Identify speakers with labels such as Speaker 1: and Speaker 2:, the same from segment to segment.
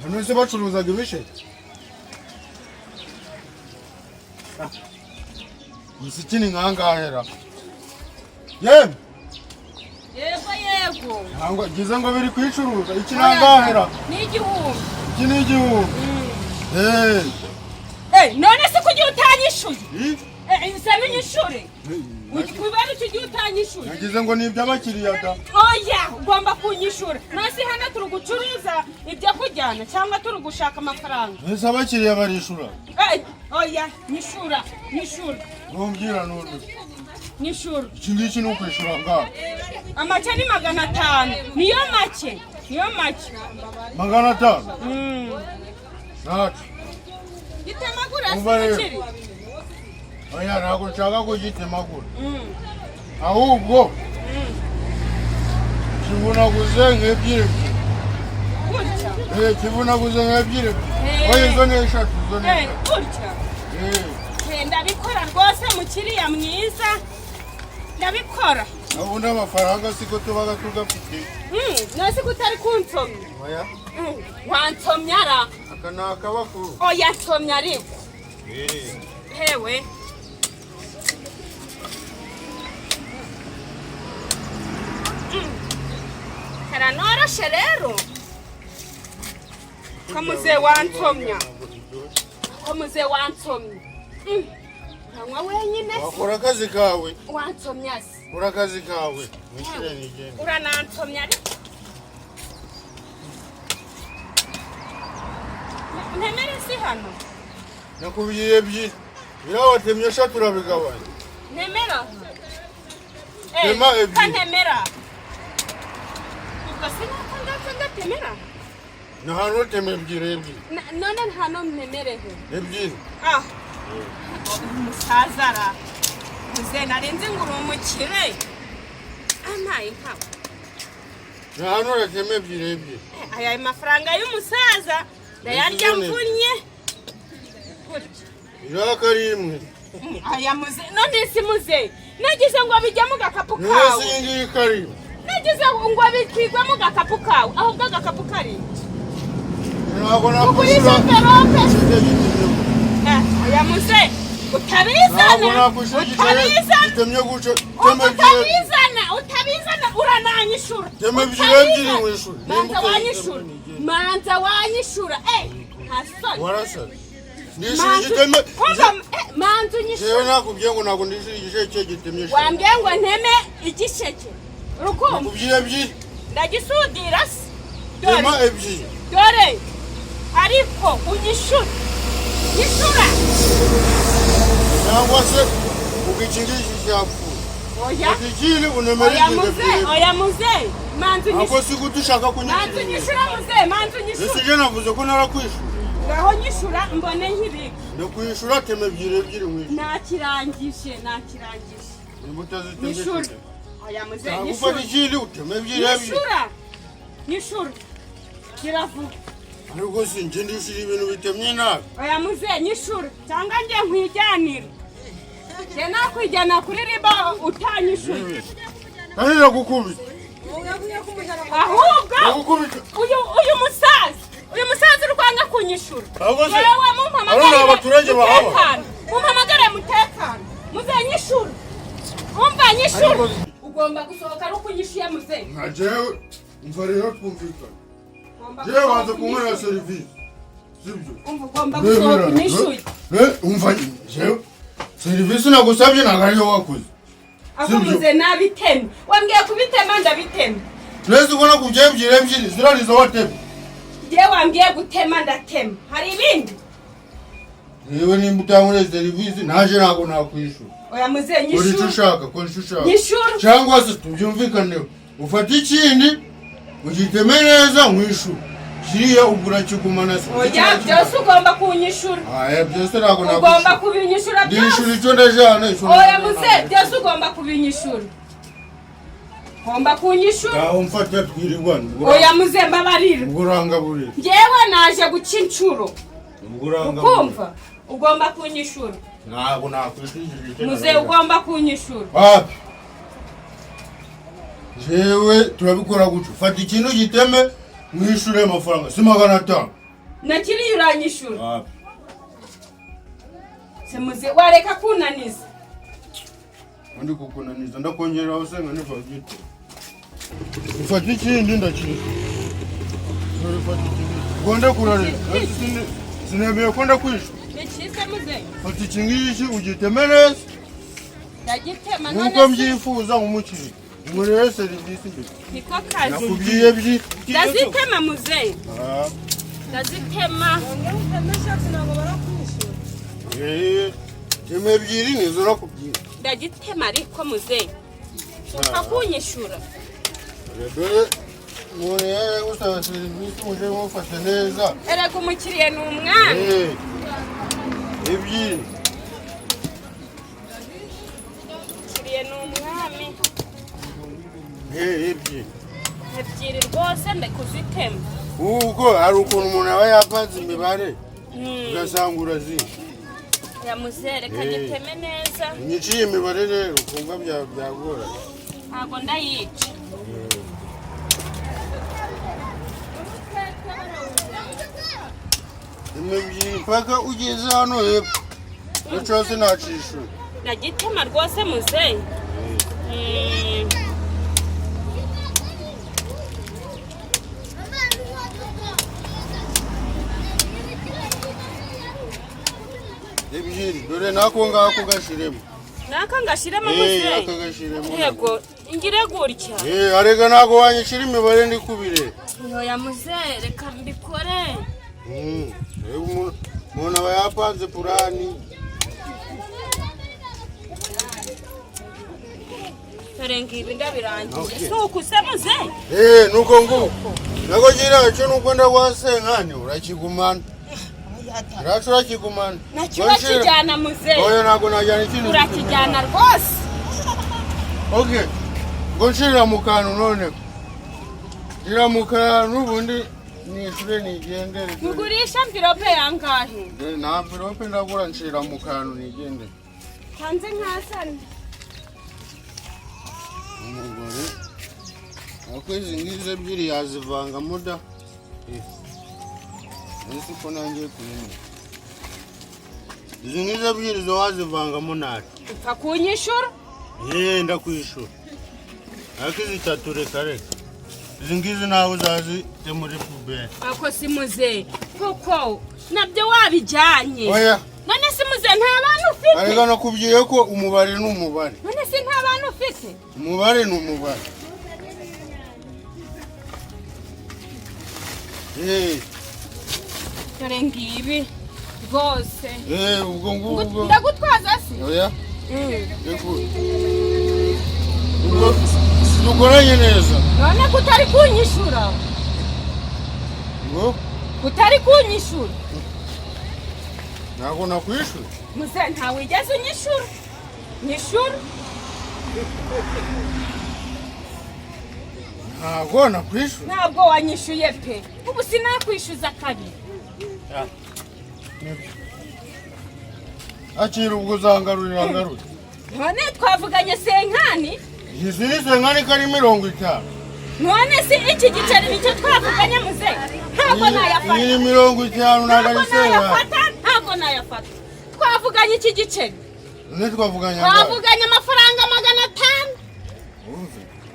Speaker 1: hano se bacuruzaga ibisheke Musiki ni nkangahera yego ntabwo gize ngo biri kwicuruza iki nkangahera
Speaker 2: ni igihumbi
Speaker 1: iki ni igihumbi
Speaker 2: none se kugira utanyishuye nsaba inyishure kubera tugiye utanyishuye
Speaker 1: nagize ngo ni iby'abakiriya da
Speaker 2: oya ugomba kunyishura nasi hano turi gucuruza ibyo kujyana cyangwa turi gushaka amafaranga
Speaker 1: ese abakiriya barishura
Speaker 2: oya nyishura
Speaker 1: ntumbwira n'undi
Speaker 2: nyishura
Speaker 1: iki ngiki ni ukwishura ngaho
Speaker 2: amake ni 500 niyo make
Speaker 1: 500 nacu
Speaker 2: gitemagura
Speaker 1: sikiri oya ntabwo nshaka kugitemagura ahubwo kivunaguze nk'ebyiri kivunaguze nk'ebyiri oya izo ni eshatu
Speaker 2: gutya ndabikora rwose mukiriya mwiza ndabikora
Speaker 1: ubundi amafaranga siko tubaga tugafite
Speaker 2: nasi ko utari kunsomya
Speaker 1: oya
Speaker 2: wansomya ra
Speaker 1: aka ni akabakuru
Speaker 2: oya nsomya ariko hewe karanoroshe rero ko muze wansomya uranywa wenyine
Speaker 1: wakora akazi kawe
Speaker 2: wansomya se
Speaker 1: ukora akazi kawe wishyire nigende
Speaker 2: uranansomya ariko ntemere si hano
Speaker 1: nakubwiye ebyiri iriya watemye eshatu urabigabanya
Speaker 2: ntemera
Speaker 1: tema ebyiri
Speaker 2: kantemera ubwo sinako ndatemera
Speaker 1: ni ahantu utema ebyiri
Speaker 2: none hano mnemerehe
Speaker 1: ebyiri
Speaker 2: umusaza ra muze narinzi ngo uri umukire amaye nkawe
Speaker 1: ni ahantu uratema ebyiri
Speaker 2: aya mafaranga y'umusaza ndayarya mvunnye
Speaker 1: iriya karimwe
Speaker 2: aya muze none si muze nagize ngo bijya mu gakapu kawe
Speaker 1: mwese iyi ngiyi karimwe
Speaker 2: nagize ngo bitwigwe mu gakapu kawe ahubwo agakapu kari
Speaker 1: ntabwo
Speaker 2: nakwishyura verope aya muze utabizana utabizana urananyishura
Speaker 1: tema ebyiri wishura
Speaker 2: manza wanyishura ntasoni
Speaker 1: warasaze ndishura igiteme
Speaker 2: manza unyishura
Speaker 1: jewe nakubwiye ngo ntabwo ndishura igisheke gitemye
Speaker 2: wambwiye ngo nteme igisheke urukumva
Speaker 1: nakubwiye ebyiri
Speaker 2: ndagisudira se
Speaker 1: tema ebyiri
Speaker 2: dore ariko unyishura nyishura
Speaker 1: cyangwa se iki ngiki cyapfuye ikindi unemere
Speaker 2: oya muze manzi
Speaker 1: unyishura ako si gute ushaka kunyishura
Speaker 2: manzi unyishura muze manzi unyishura
Speaker 1: ese je navuze ko narakwishura
Speaker 2: ngaho nyishura mbone nkibika
Speaker 1: ndakwishura teme ebyiri wishura
Speaker 2: nakirangije
Speaker 1: imbuto zitemye
Speaker 2: nyishura oya muze
Speaker 1: nyishura
Speaker 2: nyishura
Speaker 1: ikindi uteme ebyiri
Speaker 2: nyishura kiravuga
Speaker 1: ariko si nje ndishura ibintu bitemye nabi
Speaker 2: oya muze nyishura cyangwa nje nkwijyanira je nakwijyana kuri riba utanyishura
Speaker 1: kandi ndagukubita
Speaker 2: ahubwo uyu musaza urwanga kunyishura wewe mumpamagare mutekano muze nyishura umva nyishura ugomba gusohoka no kunyishuye muze
Speaker 1: na jewe umva rero twumvikana jewe waza kunkorera serivisi sibyo
Speaker 2: ugomba gusohoka unyishuye
Speaker 1: umva jewe serivisi nagusabye ntabwo ariyo wakoze
Speaker 2: ako muze nabitema wambwiye kubitema ndabitema
Speaker 1: neza ubona ku ebyiri zirarizo watema
Speaker 2: jewe wambwiye gutema ndatema hari ibindi
Speaker 1: yewe nimba utankoreye serivisi naje ntabwo nakwishura
Speaker 2: oya muze nyishura
Speaker 1: kora icyo ushaka
Speaker 2: nyishura
Speaker 1: cyangwa se tubyumvikaneho ufata ikindi ugiteme neza mwishura kiriya ugura kigumana se
Speaker 2: oya byose ugomba kunyishura
Speaker 1: byose ntabwo
Speaker 2: ugomba kubinyishura byose
Speaker 1: ndishura icyo ndajana
Speaker 2: oya muze byose ugomba kubinyishura ugomba kunyishura
Speaker 1: aho mfata twirirwana
Speaker 2: oya muze mbabarira
Speaker 1: uburangaburira
Speaker 2: njyewe naje guca inshuro ukumva ugomba kunyishura
Speaker 1: ntabwo nakwishurije
Speaker 2: muze ugomba kunyishura
Speaker 1: wapi jewe turabikora gutyo fata ikintu giteme mwishure amafaranga si 500
Speaker 2: nakiri uranyishura se muze wareka kunaniza
Speaker 1: ndi kukunaniza ndakongera usenga niva gito ufata ikindi ndakiri gonda kurare sinabeye konda kwishu
Speaker 2: Nechise muze
Speaker 1: fata ikingiki ugitemereze
Speaker 2: ndagitema none
Speaker 1: nuko mbyifuza umukiri muri serivisi mbi
Speaker 2: niko kazi
Speaker 1: nakubwiye byi
Speaker 2: ndazitema muze ndazitema
Speaker 1: ebyiri nizo nakubwira
Speaker 2: ndagitema ariko muze ushaka kunyishura
Speaker 1: dore mure usaba serivisi muje mufata neza
Speaker 2: erega umukiriye ni umwana
Speaker 1: ebyiri
Speaker 2: umukiriye ni umwami
Speaker 1: ebyiri
Speaker 2: rwose ndakuzitema
Speaker 1: ubwo hari ukuntu umuntu aba yapanze imibare ugasanga urazi
Speaker 2: yamuzereka giteme neza
Speaker 1: nyiciye imibare rero ukumva byagora
Speaker 2: ntabwo ndayica
Speaker 1: ebyiri mpaka ugeze hano hepfo cyose nacisha
Speaker 2: ndagitema rwose muze
Speaker 1: ebyiri dore nako ngako gashiremo
Speaker 2: naka ngashiremo muze
Speaker 1: aka gashiremo
Speaker 2: yego ingire gutya
Speaker 1: arega nago wanyishira imibare ndi kubire
Speaker 2: yoya muze reka mbikore
Speaker 1: umuntu aba yapanze purani
Speaker 2: dore ngibi ndabirangiye suku se muze
Speaker 1: nuko nguko nago gira cyo nuko ndagwasenkane urakigumana Racho urakigumana
Speaker 2: nakiba kijyana muze
Speaker 1: oya nago najyana ikintu
Speaker 2: urakijyana rwose
Speaker 1: okay ngo nshirira mu kantu none nshirira mu kantu ubundi nishure nigendere
Speaker 2: mugurisha mvirope yangahe
Speaker 1: na mvirope ndagura nshirira mu kantu nigendere
Speaker 2: hanze nkasane
Speaker 1: umugore akwezi ngize ebyiri yazivanga muda ese ko nangiye kuyimenya izi ngize ebyiri zo wazivangamo nari
Speaker 2: upfa kunyishura
Speaker 1: ndakwishura ariko izi 3 reka izi ngizi nawe uzazite muri pubere
Speaker 2: ako si muze kuko nabyo wabijyanye
Speaker 1: oya
Speaker 2: none si muze nta bantu ufite
Speaker 1: ariko nakubwiye ko umubare ni umubare
Speaker 2: none si nta bantu ufite
Speaker 1: umubare ni umubare
Speaker 2: dore ngibi rwose
Speaker 1: ubwo ngubwo
Speaker 2: ndagutwaza se
Speaker 1: oya ubwo dukoranye neza
Speaker 2: none kutari kunyishura
Speaker 1: ngo
Speaker 2: kutari kunyishura
Speaker 1: ntabwo nakwishura
Speaker 2: muze ntawe wigeze unyishura nyishura
Speaker 1: ntabwo nakwishura
Speaker 2: ntabwo wanyishuye pe ubu sinakwishyuza kabiri
Speaker 1: akira ubwo uzangarurira ngarure
Speaker 2: none twavuganye senkani
Speaker 1: izi ni senkani kari 50
Speaker 2: none si iki giceri nicyo twavuganye muze ntabwo nayafata
Speaker 1: iyi 50 ntabwo ari senkani
Speaker 2: ntabwo nayafata twavuganye iki giceri
Speaker 1: twavuganye
Speaker 2: amafaranga 500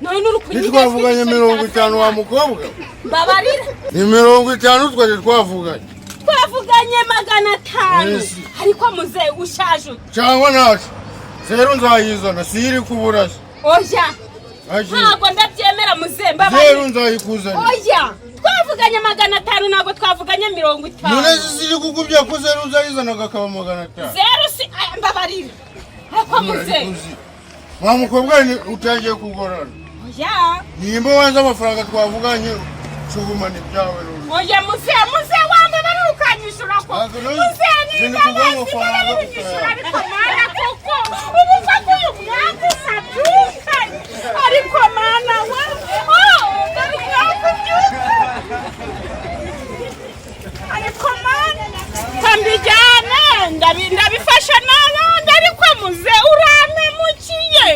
Speaker 2: none uri kunyigeza
Speaker 1: twavuganye 50 wa mukobwa
Speaker 2: mbabarira
Speaker 1: ni 50 twari twavuganye
Speaker 2: twavuganye 500 ariko muze ushaje
Speaker 1: cyangwa nacu zero nzayizana siri kuburasa
Speaker 2: oya ntabwo ndabyemera muze mbabarira
Speaker 1: zero nzayikuzana
Speaker 2: oya twavuganye 500 ntabwo twavuganye 50
Speaker 1: none ziri kukubya ko zero nzayizana gakaba 500
Speaker 2: zero si mbabarira ariko muze
Speaker 1: wa mukobwa utangiye kugorana
Speaker 2: oya
Speaker 1: nimba wanze amafaranga twavuganye cugumana ibyawe
Speaker 2: oya muze wambe bari ukanyishura ko muze ni amafaranga ariko mana koko ubu fako umwaka sabyuka ariko mana we bari kubyuka ariko mana kambijyane ndabifasha n'abandi ariko muze uramemukiye